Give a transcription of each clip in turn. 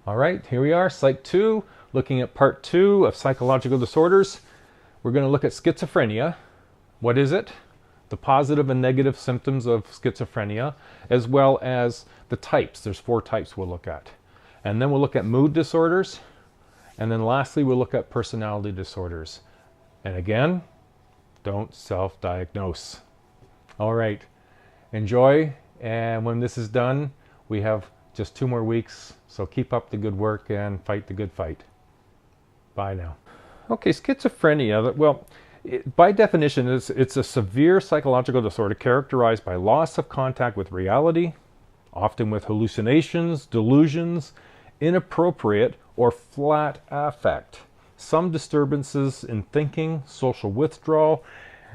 All right, here we are, Psych 2, looking at part 2 of psychological disorders. We're going to look at schizophrenia. What is it? The positive and negative symptoms of schizophrenia, as well as the types. There's 4 types we'll look at. And then we'll look at mood disorders. And then lastly, we'll look at personality disorders. And again, don't self-diagnose. All right, enjoy. And when this is done, we have just 2 more weeks, so keep up the good work and fight the good fight. Bye now. Okay, schizophrenia, well, by definition, it's a severe psychological disorder characterized by loss of contact with reality, often with hallucinations, delusions, inappropriate or flat affect, some disturbances in thinking, social withdrawal,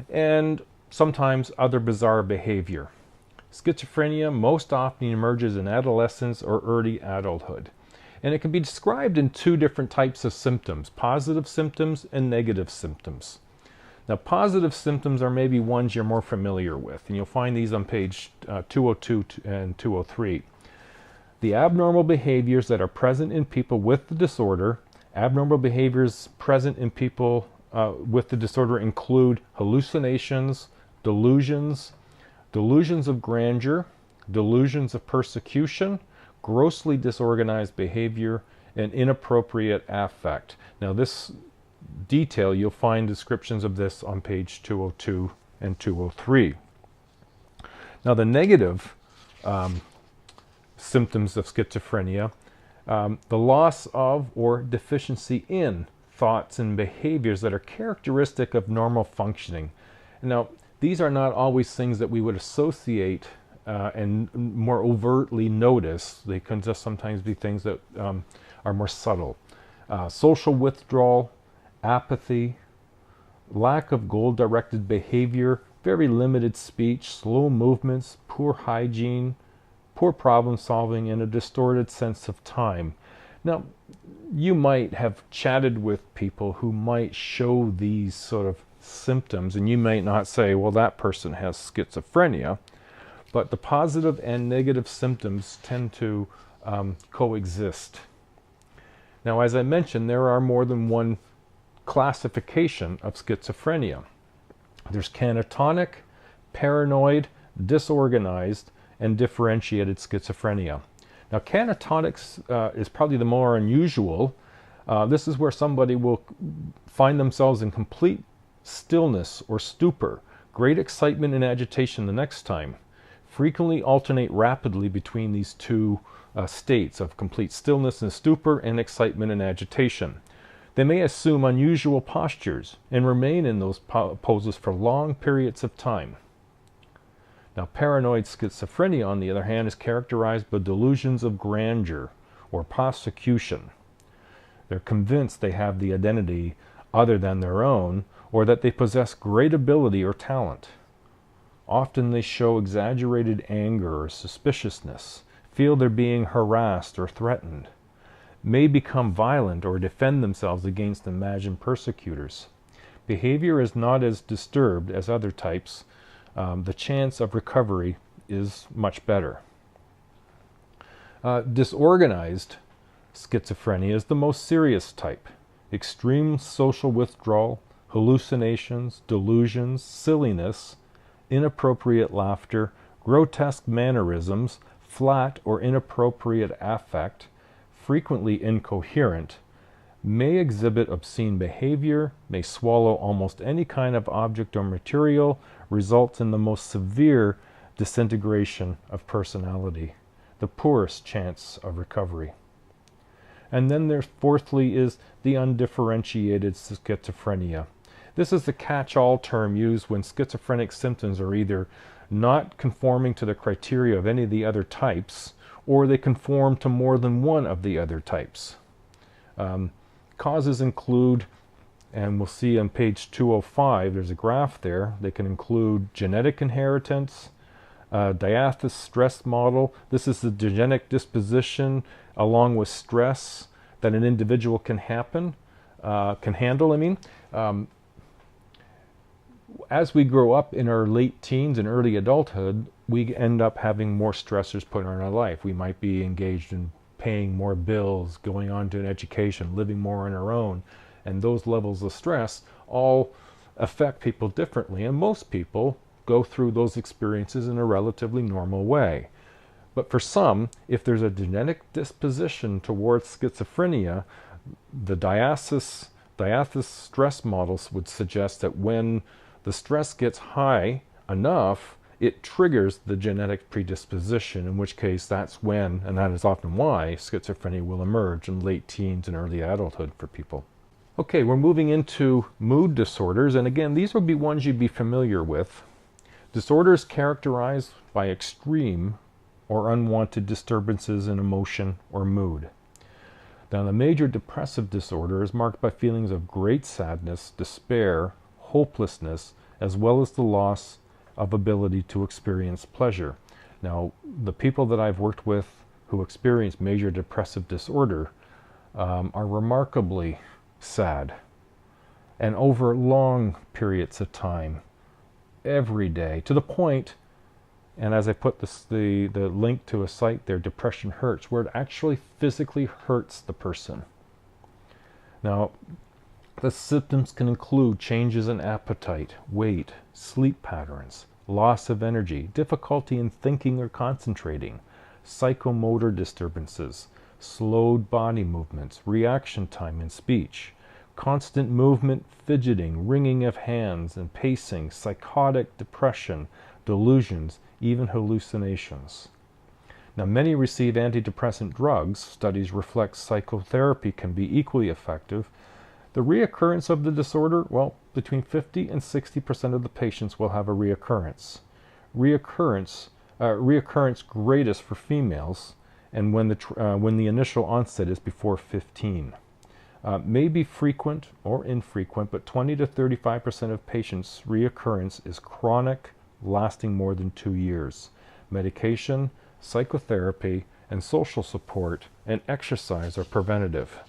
and sometimes other bizarre behavior. Schizophrenia most often emerges in adolescence or early adulthood. And it can be described in 2 different types of symptoms, positive symptoms and negative symptoms. Now, positive symptoms are maybe ones you're more familiar with, and you'll find these on page 202 and 203. The abnormal behaviors that are present in people with the disorder, abnormal behaviors present in people with the disorder include hallucinations, delusions, delusions of grandeur, delusions of persecution, grossly disorganized behavior, and inappropriate affect. Now this detail, you'll find descriptions of this on page 202 and 203. Now the negative symptoms of schizophrenia, the loss of or deficiency in thoughts and behaviors that are characteristic of normal functioning. Now, these are not always things that we would associate and more overtly notice. They can just sometimes be things that are more subtle. Social withdrawal, apathy, lack of goal-directed behavior, very limited speech, slow movements, poor hygiene, poor problem solving, and a distorted sense of time. Now, you might have chatted with people who might show these sort of symptoms, and you might not say, well, that person has schizophrenia, but the positive and negative symptoms tend to coexist. Now, as I mentioned, there are more than one classification of schizophrenia. There's catatonic, paranoid, disorganized, and differentiated schizophrenia. Now, catatonic is probably the more unusual. This is where somebody will find themselves in complete stillness or stupor, great excitement and agitation the next time, frequently alternate rapidly between these 2 states of complete stillness and stupor and excitement and agitation. They may assume unusual postures and remain in those poses for long periods of time. Now, paranoid schizophrenia, on the other hand, is characterized by delusions of grandeur or persecution. They're convinced they have the identity other than their own, or that they possess great ability or talent. Often they show exaggerated anger or suspiciousness, feel they're being harassed or threatened, may become violent or defend themselves against imagined persecutors. Behavior is not as disturbed as other types. The chance of recovery is much better. Disorganized schizophrenia is the most serious type. Extreme social withdrawal, hallucinations, delusions, silliness, inappropriate laughter, grotesque mannerisms, flat or inappropriate affect, frequently incoherent, may exhibit obscene behavior, may swallow almost any kind of object or material, results in the most severe disintegration of personality, the poorest chance of recovery. And then there, fourthly, is the undifferentiated schizophrenia. This is the catch-all term used when schizophrenic symptoms are either not conforming to the criteria of any of the other types, or they conform to more than one of the other types. Causes include, and we'll see on page 205, there's a graph there, they can include genetic inheritance, diathesis stress model. This is the genetic disposition along with stress that an individual can handle. As we grow up in our late teens and early adulthood, we end up having more stressors put on our life. We might be engaged in paying more bills, going on to an education, living more on our own. And those levels of stress all affect people differently. And most people go through those experiences in a relatively normal way. But for some, if there's a genetic disposition towards schizophrenia, the diathesis stress models would suggest that when the stress gets high enough, it triggers the genetic predisposition, in which case that's when, and that is often why, schizophrenia will emerge in late teens and early adulthood for people. Okay, we're moving into mood disorders, and again, these will be ones you'd be familiar with. Disorders characterized by extreme or unwanted disturbances in emotion or mood. Now, the major depressive disorder is marked by feelings of great sadness, despair, hopelessness, as well as the loss of ability to experience pleasure. Now, the people that I've worked with who experience major depressive disorder are remarkably sad, and over long periods of time, every day, to the point, and as I put the link to a site there, Depression Hurts, where it actually physically hurts the person. Now, the symptoms can include changes in appetite, weight, sleep patterns, loss of energy, difficulty in thinking or concentrating, psychomotor disturbances, slowed body movements, reaction time in speech, constant movement, fidgeting, wringing of hands and pacing, psychotic depression, delusions, even hallucinations. Now, many receive antidepressant drugs. Studies reflect psychotherapy can be equally effective. The reoccurrence of the disorder, well, between 50 and 60% of the patients will have a reoccurrence. Reoccurrence greatest for females, and when the initial onset is before 15. May be frequent or infrequent, but 20 to 35% of patients' reoccurrence is chronic, lasting more than 2 years. Medication, psychotherapy, and social support and exercise are preventative.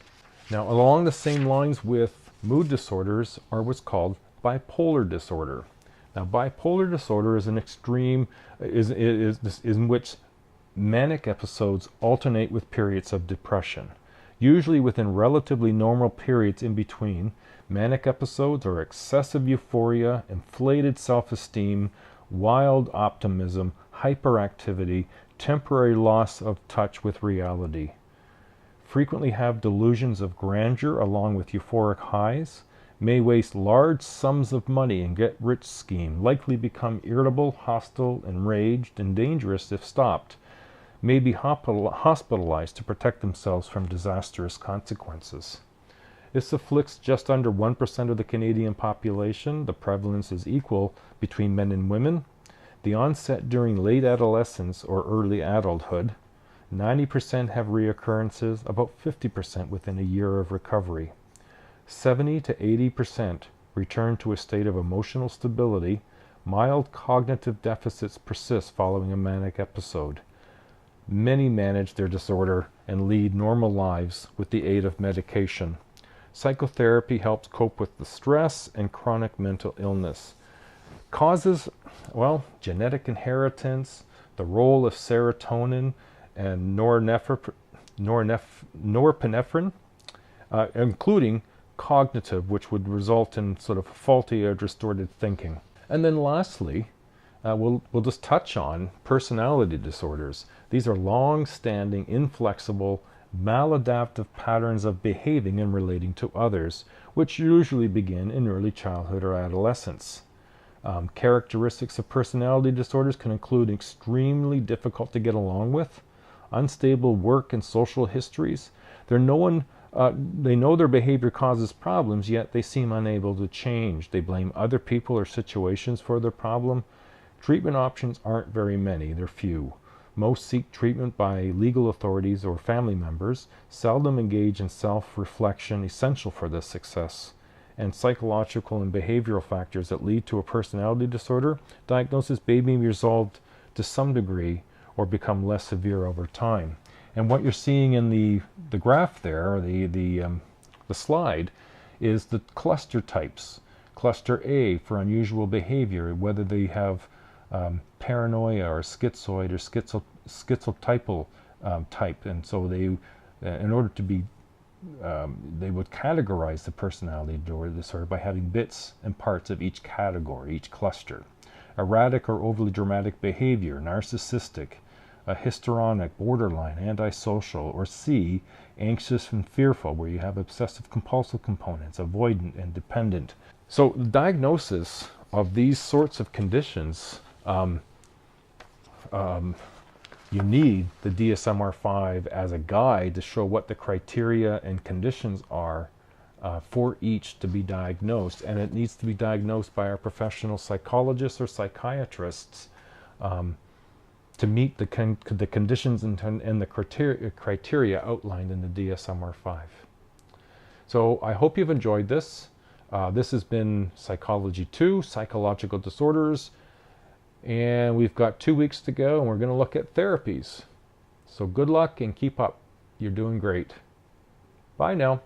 Now, along the same lines with mood disorders are what's called bipolar disorder. Now, bipolar disorder is an extreme, is in which manic episodes alternate with periods of depression. Usually within relatively normal periods in between, manic episodes are excessive euphoria, inflated self-esteem, wild optimism, hyperactivity, temporary loss of touch with reality. Frequently have delusions of grandeur along with euphoric highs, may waste large sums of money in get-rich scheme, likely become irritable, hostile, enraged, and dangerous if stopped, may be hospitalized to protect themselves from disastrous consequences. This afflicts just under 1% of the Canadian population. The prevalence is equal between men and women. The onset during late adolescence or early adulthood. 90% have reoccurrences, about 50% within a year of recovery. 70 to 80% return to a state of emotional stability. Mild cognitive deficits persist following a manic episode. Many manage their disorder and lead normal lives with the aid of medication. Psychotherapy helps cope with the stress and chronic mental illness. Causes, well, genetic inheritance, the role of serotonin and norepinephrine, including cognitive, which would result in sort of faulty or distorted thinking. And then lastly, we'll just touch on personality disorders. These are long-standing, inflexible, maladaptive patterns of behaving and relating to others, which usually begin in early childhood or adolescence. Characteristics of personality disorders can include extremely difficult to get along with, unstable work and social histories. They know their behavior causes problems, yet they seem unable to change. They blame other people or situations for their problem. Treatment options aren't very many, they're few. Most seek treatment by legal authorities or family members, seldom engage in self-reflection essential for this success. And psychological and behavioral factors that lead to a personality disorder diagnosis may be resolved to some degree or become less severe over time. And what you're seeing in the graph there, or the slide, is the cluster types. Cluster A for unusual behavior, whether they have paranoia or schizoid or schizotypal type, and so they, in order to be, they would categorize the personality disorder by having bits and parts of each category, each cluster. Erratic or overly dramatic behavior, narcissistic, histrionic, borderline, antisocial, or C, anxious and fearful, where you have obsessive compulsive components, avoidant and dependent. So the diagnosis of these sorts of conditions, you need the DSM-5 as a guide to show what the criteria and conditions are for each to be diagnosed, and it needs to be diagnosed by our professional psychologists or psychiatrists to meet the conditions and the criteria outlined in the DSM-5. So I hope you've enjoyed this. This has been Psychology 2, Psychological Disorders, and we've got 2 weeks to go, and we're going to look at therapies. So good luck and keep up. You're doing great. Bye now.